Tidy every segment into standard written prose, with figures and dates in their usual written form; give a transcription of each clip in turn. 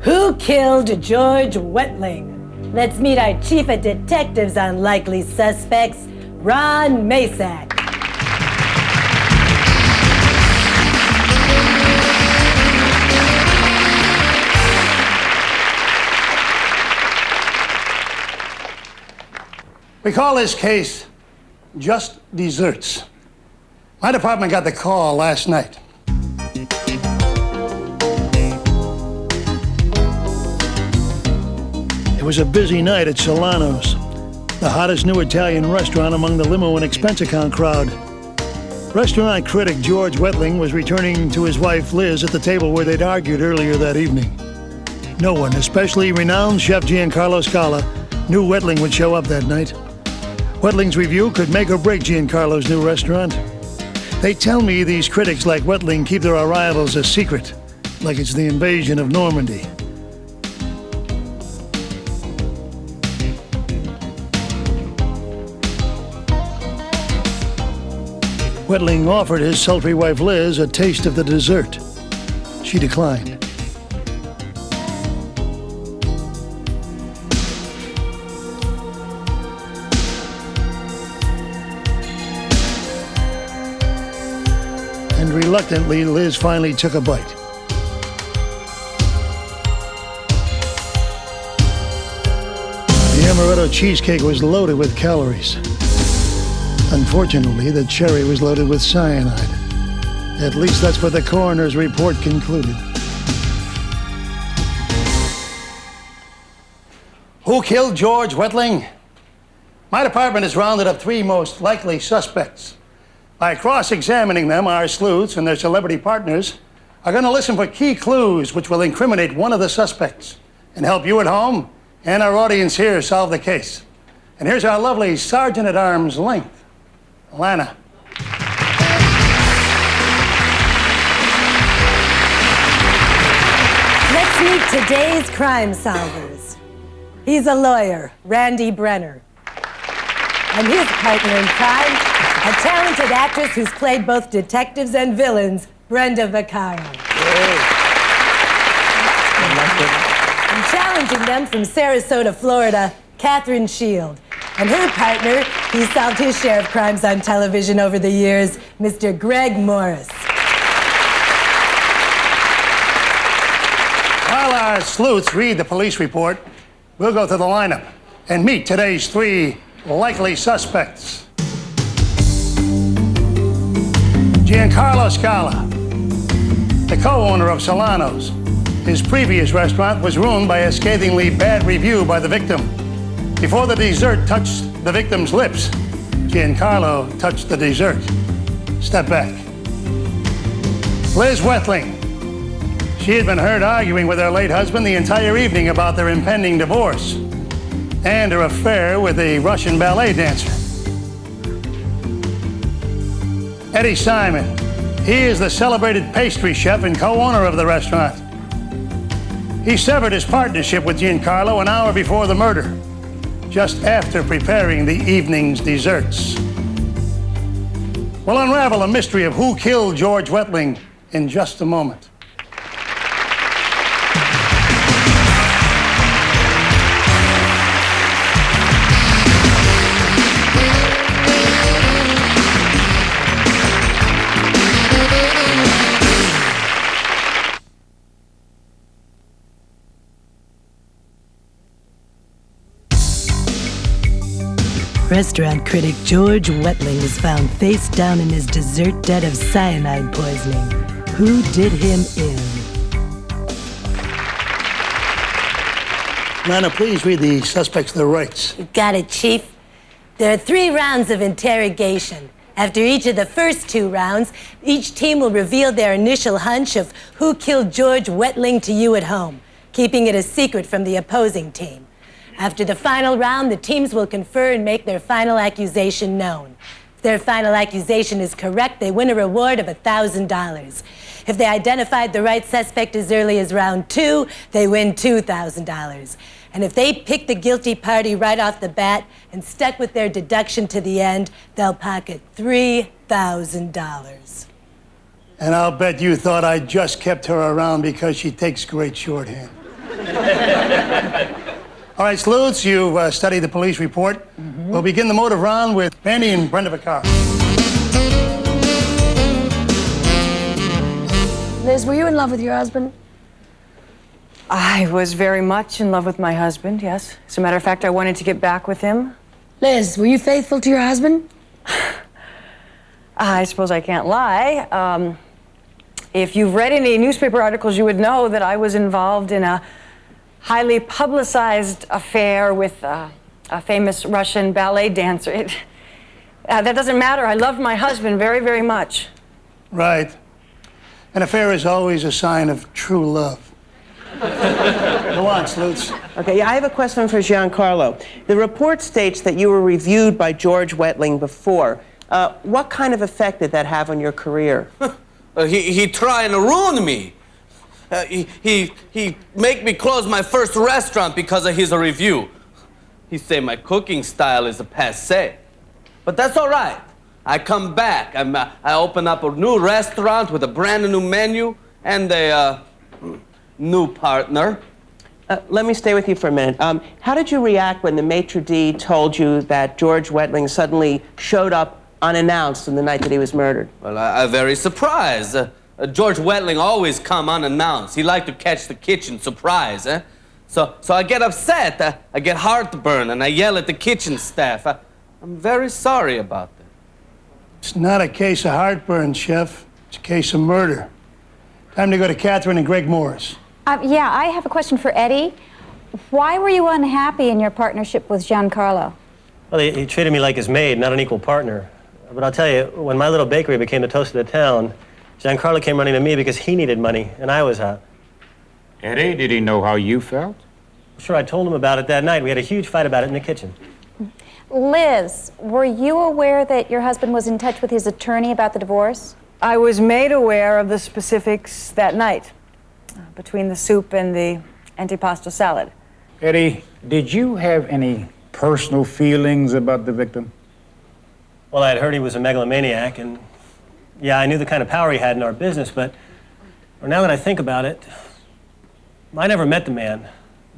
Who killed George Wetling? Let's meet our chief of detectives on likely suspects, Ron Masak. We call this case Just Desserts. My department got the call last night. It was a busy night at Solano's, the hottest new Italian restaurant among the limo and expense account crowd. Restaurant critic George Wetling was returning to his wife Liz at the table where they'd argued earlier that evening. No one, especially renowned chef Giancarlo Scala, knew Wetling would show up that night. Wetling's review could make or break Giancarlo's new restaurant. They tell me these critics like Wetling keep their arrivals a secret, like it's the invasion of Normandy. Wetling offered his sultry wife Liz a taste of the dessert. She declined. And reluctantly, Liz finally took a bite. The amaretto cheesecake was loaded with calories. Unfortunately, the cherry was loaded with cyanide. At least that's what the coroner's report concluded. Who killed George Wetling? My department has rounded up 3 most likely suspects. By cross-examining them, our sleuths and their celebrity partners are going to listen for key clues which will incriminate one of the suspects and help you at home and our audience here solve the case. And here's our lovely Sergeant-at-Arms Length, Lana. Let's meet today's crime solvers. He's a lawyer, Randy Brenner. And his partner in crime, a talented actress who's played both detectives and villains, Brenda Vaccaro. And challenging them from Sarasota, Florida, Catherine Shield. And her partner, he solved his share of crimes on television over the years, Mr. Greg Morris. While our sleuths read the police report, we'll go through the lineup and meet today's 3 likely suspects. Giancarlo Scala, the co-owner of Solano's. His previous restaurant was ruined by a scathingly bad review by the victim. Before the dessert touched the victim's lips, Giancarlo touched the dessert. Step back. Liz Wetling. She had been heard arguing with her late husband the entire evening about their impending divorce and her affair with a Russian ballet dancer. Eddie Simon. He is the celebrated pastry chef and co-owner of the restaurant. He severed his partnership with Giancarlo an hour before the murder, just after preparing the evening's desserts. We'll unravel the mystery of who killed George Wetling in just a moment. Restaurant critic George Wetling was found face down in his dessert debt of cyanide poisoning. Who did him in? Lana, please read the suspects their rights. You got it, Chief. There are 3 rounds of interrogation. After each of the first 2 rounds, each team will reveal their initial hunch of who killed George Wetling to you at home, keeping it a secret from the opposing team. After the final round, the teams will confer and make their final accusation known. If their final accusation is correct, they win a reward of $1,000. If they identified the right suspect as early as round 2, they win $2,000. And if they pick the guilty party right off the bat and stuck with their deduction to the end, they'll pocket $3,000. And I'll bet you thought I just kept her around because she takes great shorthand. All right, sleuths, you've studied the police report. We'll begin the motive round with Randy and Brenda Vaccaro. Liz, were you in love with your husband? I was very much in love with my husband, yes. As a matter of fact, I wanted to get back with him. Liz, were you faithful to your husband? I suppose I can't lie. If you've read any newspaper articles, you would know that I was involved in a highly publicized affair with a famous Russian ballet dancer. That doesn't matter. I loved my husband very, very much. Right. An affair is always a sign of true love. Go on, sleuths. Okay, yeah, I have a question for Giancarlo. The report states that you were reviewed by George Wetling before. What kind of effect did that have on your career? He trying to ruin me. He make me close my first restaurant because of his review. He say my cooking style is a passé. But that's all right. I come back. I open up a new restaurant with a brand new menu and a new partner. Let me stay with you for a minute. How did you react when the maitre d' told you that George Wetling suddenly showed up unannounced on the night that he was murdered? Well, I'm very surprised. George Wetling always come unannounced. He like to catch the kitchen surprise, eh? So I get upset. I get heartburn, and I yell at the kitchen staff. I'm very sorry about that. It's not a case of heartburn, Chef. It's a case of murder. Time to go to Catherine and Greg Morris. Yeah, I have a question for Eddie. Why were you unhappy in your partnership with Giancarlo? Well, he treated me like his maid, not an equal partner. But I'll tell you, when my little bakery became the toast of the town, Giancarlo came running to me because he needed money, and I was out. Eddie, did he know how you felt? Sure, I told him about it that night. We had a huge fight about it in the kitchen. Liz, were you aware that your husband was in touch with his attorney about the divorce? I was made aware of the specifics that night, between the soup and the antipasto salad. Eddie, did you have any personal feelings about the victim? Well, I had heard he was a megalomaniac, and yeah, I knew the kind of power he had in our business, but now that I think about it, I never met the man.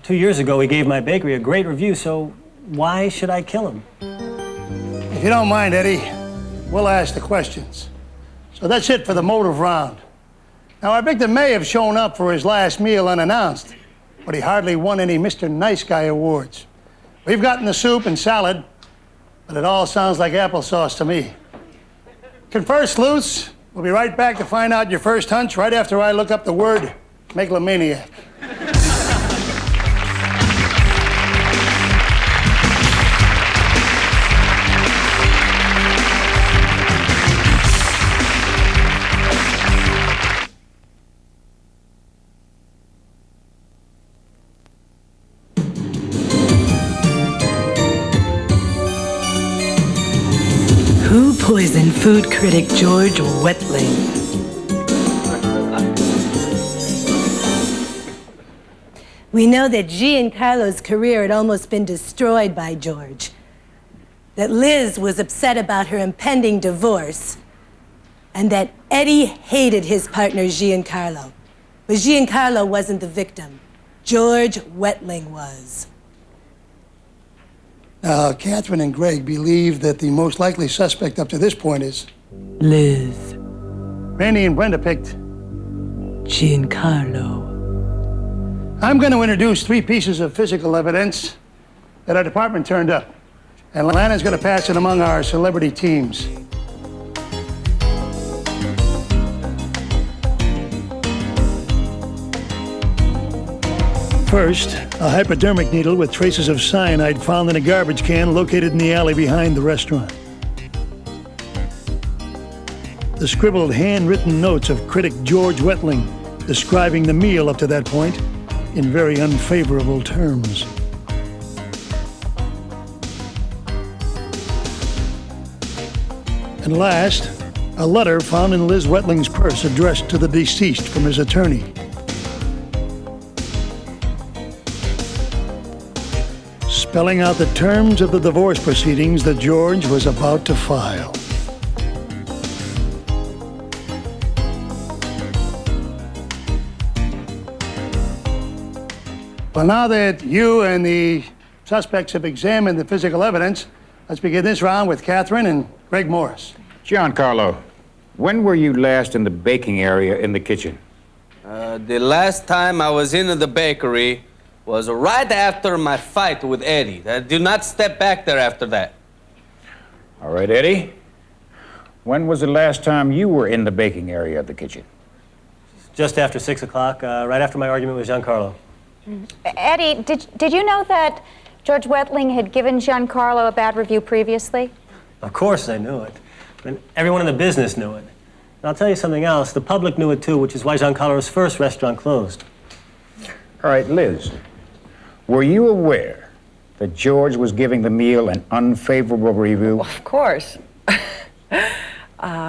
2 years ago, he gave my bakery a great review, so why should I kill him? If you don't mind, Eddie, we'll ask the questions. So that's it for the motive round. Now, our victim may have shown up for his last meal unannounced, but he hardly won any Mr. Nice Guy awards. We've gotten the soup and salad, but it all sounds like applesauce to me. Confer, sleuths. We'll be right back to find out your first hunch right after I look up the word megalomaniac. Who poisoned food critic George Wetling? We know that Giancarlo's career had almost been destroyed by George. That Liz was upset about her impending divorce. And that Eddie hated his partner Giancarlo. But Giancarlo wasn't the victim. George Wetling was. Now, Catherine and Greg believe that the most likely suspect up to this point is Liz. Randy and Brenda picked Giancarlo. I'm going to introduce 3 pieces of physical evidence that our department turned up. And Lana's going to pass it among our celebrity teams. First, a hypodermic needle with traces of cyanide found in a garbage can located in the alley behind the restaurant. The scribbled handwritten notes of critic George Wetling describing the meal up to that point in very unfavorable terms. And last, a letter found in Liz Wetling's purse addressed to the deceased from his attorney. Spelling out the terms of the divorce proceedings that George was about to file. Well, now that you and the suspects have examined the physical evidence, let's begin this round with Catherine and Greg Morris. Giancarlo, when were you last in the baking area in the kitchen? The last time I was in the bakery was right after my fight with Eddie. Do not step back there after that. All right, Eddie. When was the last time you were in the baking area of the kitchen? Just after 6 o'clock, right after my argument with Giancarlo. Eddie, did you know that George Wetling had given Giancarlo a bad review previously? Of course I knew it. And everyone in the business knew it. And I'll tell you something else. The public knew it too, which is why Giancarlo's first restaurant closed. All right, Liz. Were you aware that George was giving the meal an unfavorable review? Of course.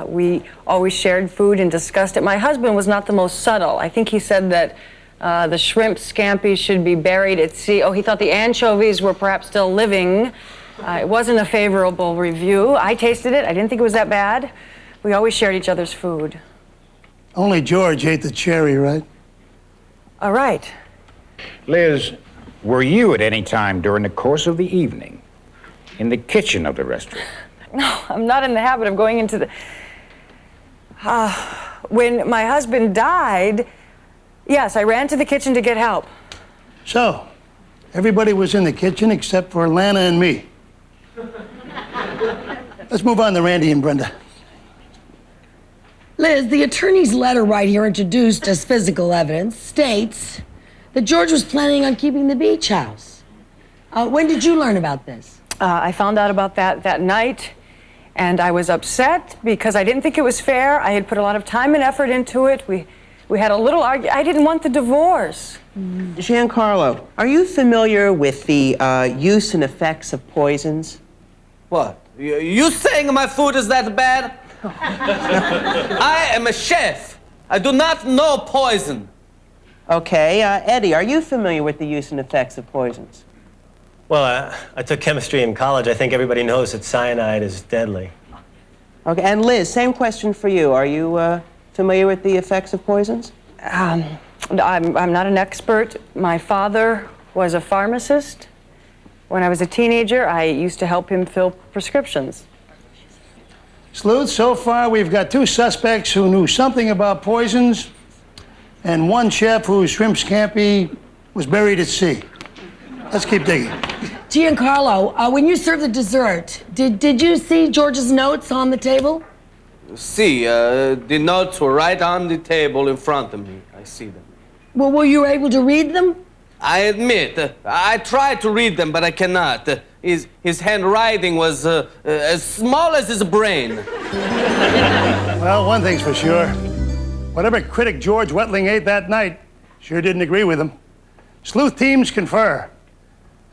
We always shared food and discussed it. My husband was not the most subtle. I think he said that the shrimp scampi should be buried at sea. Oh, he thought the anchovies were perhaps still living. It wasn't a favorable review. I tasted it. I didn't think it was that bad. We always shared each other's food. Only George ate the cherry, right? All right. Liz, were you at any time during the course of the evening in the kitchen of the restaurant? No, I'm not in the habit of going into the... when my husband died, yes, I ran to the kitchen to get help. So, everybody was in the kitchen except for Lana and me. Let's move on to Randy and Brenda. Liz, the attorney's letter right here, introduced as physical evidence, states that George was planning on keeping the beach house. When did you learn about this? I found out about that night, and I was upset because I didn't think it was fair. I had put a lot of time and effort into it. We had a little argument. I didn't want the divorce. Giancarlo, are you familiar with the use and effects of poisons? What? You saying my food is that bad? I am a chef. I do not know poison. Okay, Eddie, are you familiar with the use and effects of poisons? Well, I took chemistry in college. I think everybody knows that cyanide is deadly. Okay, and Liz, same question for you. Are you familiar with the effects of poisons? I'm not an expert. My father was a pharmacist. When I was a teenager, I used to help him fill prescriptions. Sleuth, so far we've got 2 suspects who knew something about poisons and 1 chef whose shrimp scampi was buried at sea. Let's keep digging. Giancarlo, when you served the dessert, did you see George's notes on the table? See, the notes were right on the table in front of me. I see them. Well, were you able to read them? I admit, I tried to read them, but I cannot. His handwriting was as small as his brain. Well, one thing's for sure. Whatever critic George Wetling ate that night sure didn't agree with him. Sleuth teams confer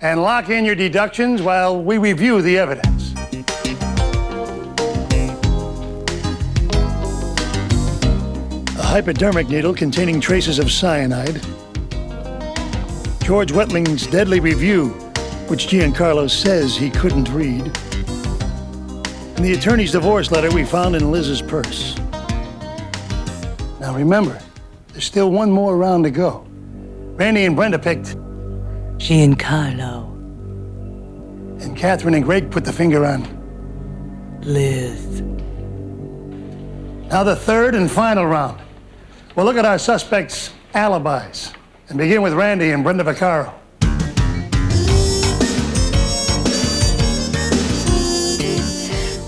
and lock in your deductions while we review the evidence. A hypodermic needle containing traces of cyanide. George Wetling's deadly review, which Giancarlo says he couldn't read. And the attorney's divorce letter we found in Liz's purse. Now remember, there's still 1 more round to go. Randy and Brenda picked Giancarlo. And Catherine and Greg put the finger on Liz. Now the 3rd and final round. We'll look at our suspects' alibis and begin with Randy and Brenda Vaccaro.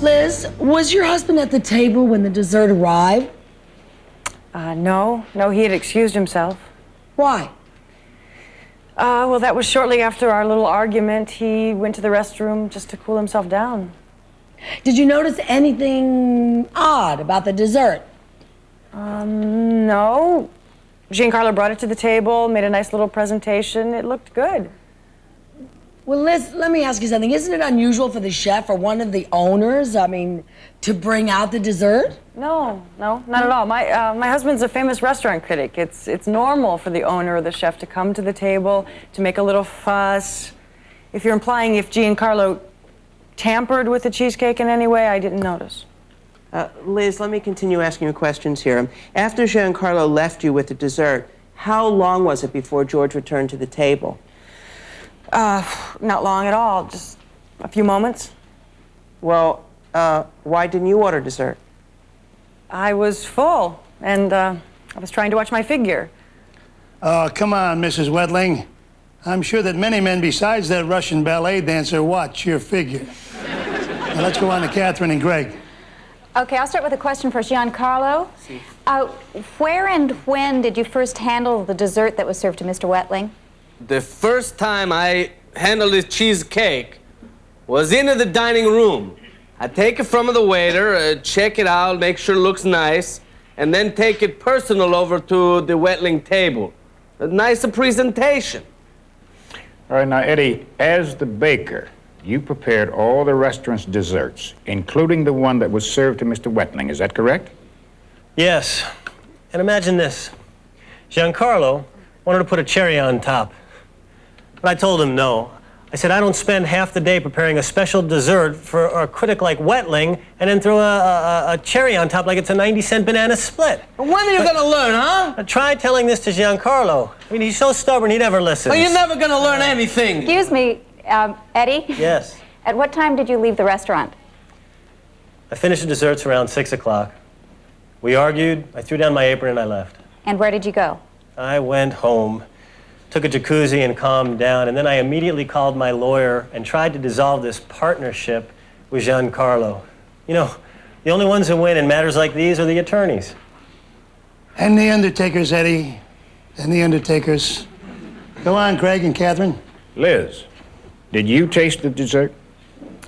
Liz, was your husband at the table when the dessert arrived? No, he had excused himself. Why? Well, that was shortly after our little argument. He went to the restroom just to cool himself down. Did you notice anything odd about the dessert? No. Giancarlo brought it to the table, made a nice little presentation. It looked good. Well, Liz, let me ask you something. Isn't it unusual for the chef or one of the owners, to bring out the dessert? No, not at all. My husband's a famous restaurant critic. It's normal for the owner or the chef to come to the table, to make a little fuss. If you're implying if Giancarlo tampered with the cheesecake in any way, I didn't notice. Liz, let me continue asking you questions here. After Giancarlo left you with the dessert, how long was it before George returned to the table? Not long at all, just a few moments. Well, why didn't you order dessert? I was full, and I was trying to watch my figure. Oh, come on, Mrs. Wetling. I'm sure that many men besides that Russian ballet dancer watch your figure. Now let's go on to Catherine and Greg. Okay, I'll start with a question for Giancarlo. Where and when did you first handle the dessert that was served to Mr. Wetling? The first time I handled this cheesecake was in the dining room. I take it from the waiter, check it out, make sure it looks nice, and then take it personal over to the Wetling table. A nice presentation. All right, now, Eddie, as the baker, you prepared all the restaurant's desserts, including the one that was served to Mr. Wetling. Is that correct? Yes. And imagine this. Giancarlo wanted to put a cherry on top. But I told him no. I said, I don't spend half the day preparing a special dessert for a critic like Wetling and then throw a cherry on top like it's a 90-cent banana split. When are you gonna learn, huh? Try telling this to Giancarlo. I mean, he's so stubborn, he never listens. Well, you're never gonna learn anything. Excuse me, Eddie? Yes. At what time did you leave the restaurant? I finished the desserts around 6 o'clock. We argued, I threw down my apron and I left. And where did you go? I went home, took a jacuzzi and calmed down, and then I immediately called my lawyer and tried to dissolve this partnership with Giancarlo. You know, the only ones who win in matters like these are the attorneys. And the Undertakers, Eddie. And the Undertakers. Go on, Greg and Catherine. Liz, did you taste the dessert?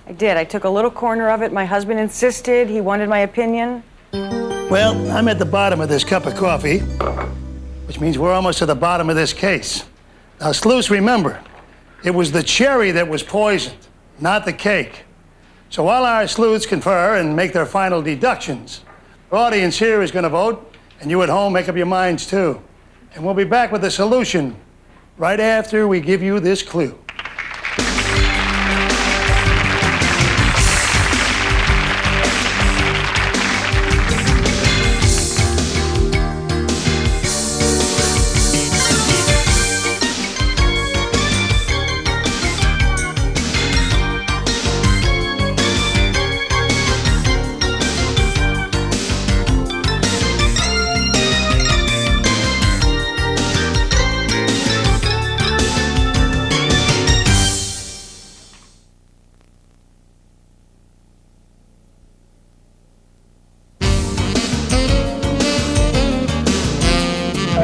I did. I took a little corner of it. My husband insisted. He wanted my opinion. Well, I'm at the bottom of this cup of coffee, which means we're almost to the bottom of this case. Now, sleuths, remember, it was the cherry that was poisoned, not the cake. So while our sleuths confer and make their final deductions, the audience here is going to vote, and you at home make up your minds too. And we'll be back with the solution right after we give you this clue.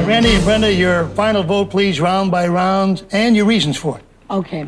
Randy and Brenda, your final vote, please, round by round, and your reasons for it. Okay.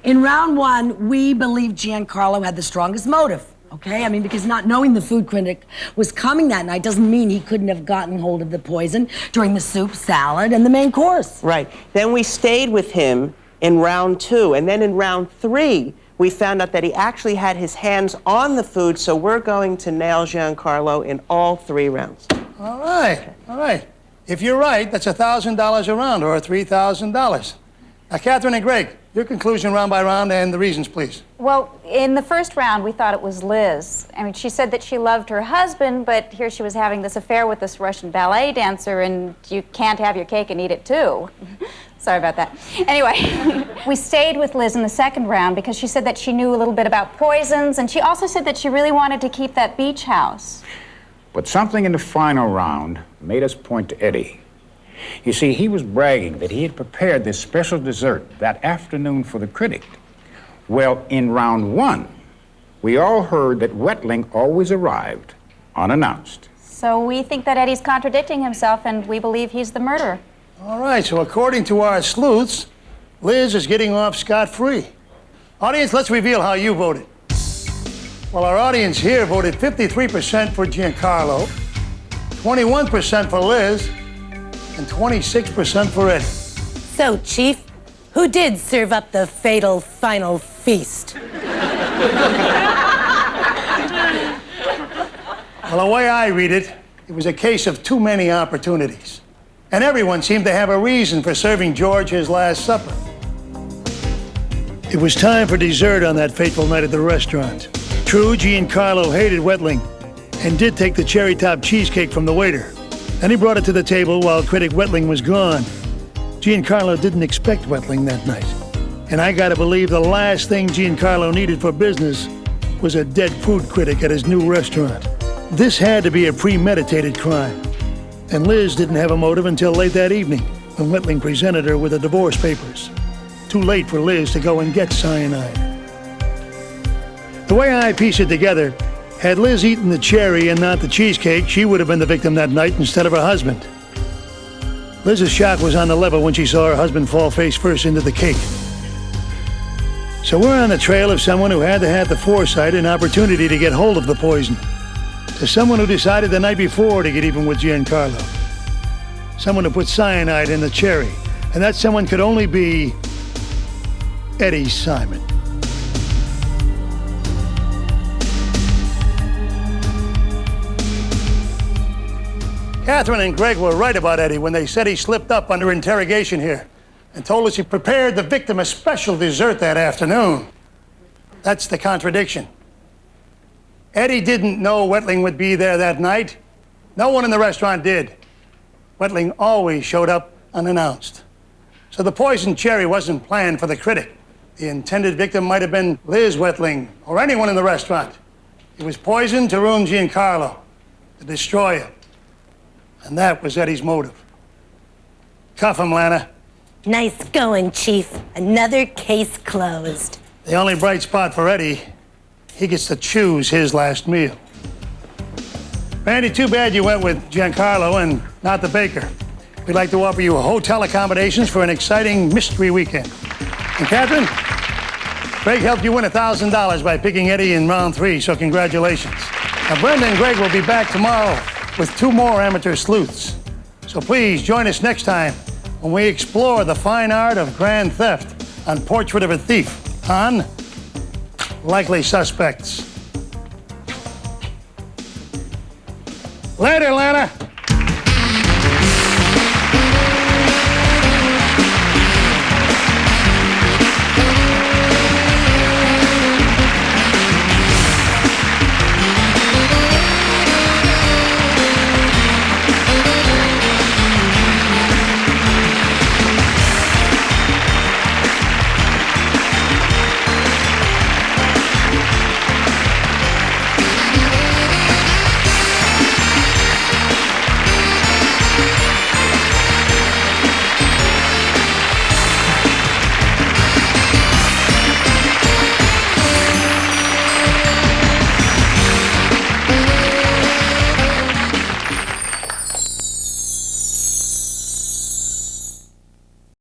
In round one, we believe Giancarlo had the strongest motive. Okay? I mean, because not knowing the food critic was coming that night doesn't mean he couldn't have gotten hold of the poison during the soup, salad, and the main course. Right. Then we stayed with him in round two. And then in round three, we found out that he actually had his hands on the food, so we're going to nail Giancarlo in all three rounds. All right, all right. If you're right, that's $1,000 a round, or $3,000. Now, Catherine and Greg, your conclusion round by round and the reasons, please. Well, in the first round, we thought it was Liz. I mean, she said that she loved her husband, but here she was having this affair with this Russian ballet dancer, and you can't have your cake and eat it too. Sorry about that. Anyway, we stayed with Liz in the second round because she said that she knew a little bit about poisons, and she also said that she really wanted to keep that beach house. But something in the final round made us point to Eddie. You see, he was bragging that he had prepared this special dessert that afternoon for the critic. Well, in round one, we all heard that Wetling always arrived unannounced. So we think that Eddie's contradicting himself, and we believe he's the murderer. All right, so according to our sleuths, Liz is getting off scot-free. Audience, let's reveal how you voted. Well, our audience here voted 53% for Giancarlo, 21% for Liz, and 26% for Eddie. So, Chief, who did serve up the fatal final feast? Well, the way I read it, it was a case of too many opportunities. And everyone seemed to have a reason for serving George his last supper. It was time for dessert on that fateful night at the restaurant. True, Giancarlo hated Wetling and did take the cherry-top cheesecake from the waiter. Then he brought it to the table while critic Wetling was gone. Giancarlo didn't expect Wetling that night. And I gotta believe the last thing Giancarlo needed for business was a dead food critic at his new restaurant. This had to be a premeditated crime. And Liz didn't have a motive until late that evening, when Wetling presented her with the divorce papers. Too late for Liz to go and get cyanide. The way I piece it together, had Liz eaten the cherry and not the cheesecake, she would have been the victim that night instead of her husband. Liz's shock was on the level when she saw her husband fall face first into the cake. So we're on the trail of someone who had to have the foresight and opportunity to get hold of the poison. To someone who decided the night before to get even with Giancarlo. Someone who put cyanide in the cherry. And that someone could only be Eddie Simon. Catherine and Greg were right about Eddie when they said he slipped up under interrogation here and told us he prepared the victim a special dessert that afternoon. That's the contradiction. Eddie didn't know Wetling would be there that night. No one in the restaurant did. Wetling always showed up unannounced. So the poisoned cherry wasn't planned for the critic. The intended victim might have been Liz Wetling or anyone in the restaurant. It was poisoned to ruin Giancarlo, to destroy him. And that was Eddie's motive. Cuff him, Lana. Nice going, Chief. Another case closed. The only bright spot for Eddie, he gets to choose his last meal. Randy, too bad you went with Giancarlo and not the baker. We'd like to offer you hotel accommodations for an exciting mystery weekend. And Catherine, Greg helped you win $1,000 by picking Eddie in round 3, so congratulations. Now, Brenda and Greg will be back tomorrow with 2 more amateur sleuths. So please join us next time when we explore the fine art of grand theft on Portrait of a Thief on Likely Suspects. Later, Lana.